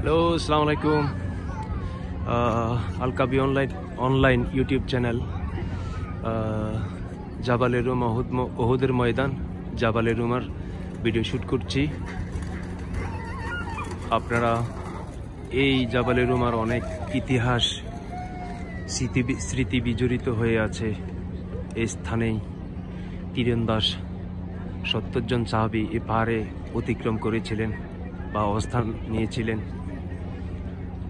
Hello, আসসালামু আলাইকুম। আলকাবি online YouTube channel. জাবালে রুম ওহুদের ময়দান, জাবালে রুমার ভিডিও শ্যুট করছি। আপনারা এই জাবালে রুমার অনেক ইতিহাস স্মৃতি বিজড়িত হয়ে আছে। এই স্থানেই তীরন্দাজ 70 জন সাহাবী এ পাহাড়ে অতিক্রম করেছিলেন বা অবস্থান নিয়েছিলেন।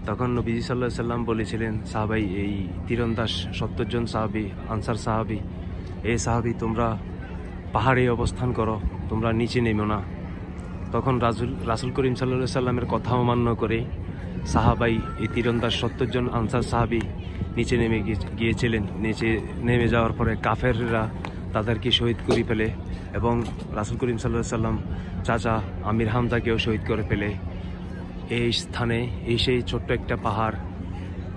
তখন নবীজি সাল্লাল্লাহু আলাইহি সাল্লাম বলেছিলেন, সাহাবাই, এই তীরন্দাজ 70 জন সাহাবী, আনসার সাহাবী, এই সাহাবী তোমরা পাহাড়ে অবস্থান করো, তোমরা নিচে নেমো না। তখন রাসূল করিম সাল্লাল্লাহু আলাইহি সাল্লামের কথা অমান্য করে সাহাবাই, এই তীরন্দাজ 70 জন আনসার সাহাবী নিচে নেমে গিয়েছিলেন। নিচে নেমে যাওয়ার পরে কাফেররা তাদেরকে শহীদ করে ফেলে এবং রাসূল করিম সাল্লাল্লাহু আলাইহি সাল্লাম চাচা আমির হামজাকেও শহীদ করে ফেলে। এই স্থানে সেই ছোট্ট একটা পাহাড়,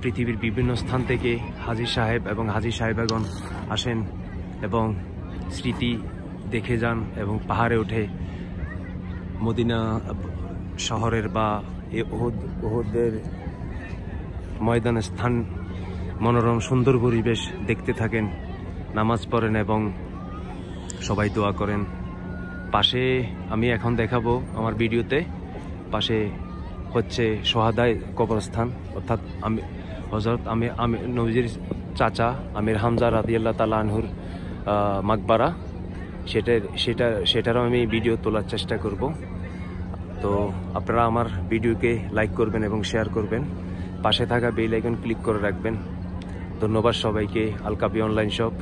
পৃথিবীর বিভিন্ন স্থান থেকে হাজী সাহেব এবং হাজী সাহেবাগণ আসেন এবং স্মৃতি দেখে যান এবং পাহাড়ে উঠে মদিনা শহরের বা ওহুদের ময়দানের স্থান, মনোরম সুন্দর পরিবেশ দেখতে থাকেন, নামাজ পড়েন এবং সবাই দোয়া করেন। পাশে আমি এখন দেখাবো আমার ভিডিওতে, পাশে হচ্ছে সোহাদায় কবরস্থান, অর্থাৎ হযরত নবীজির চাচা আমির হামজা রাদিয়াল্লাহু তাআলা আনহুর মাকবারা। সেটারও আমি ভিডিও তোলার চেষ্টা করব। তো আপনারা আমার ভিডিওকে লাইক করবেন এবং শেয়ার করবেন, পাশে থাকা বেল আইকন ক্লিক করে রাখবেন। ধন্যবাদ সবাইকে। আলকাবি অনলাইন শপ,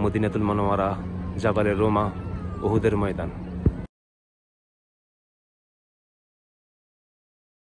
মদিনাতুল মুনাওয়ারা, জাবালে রোমা, ওহুদের ময়দান।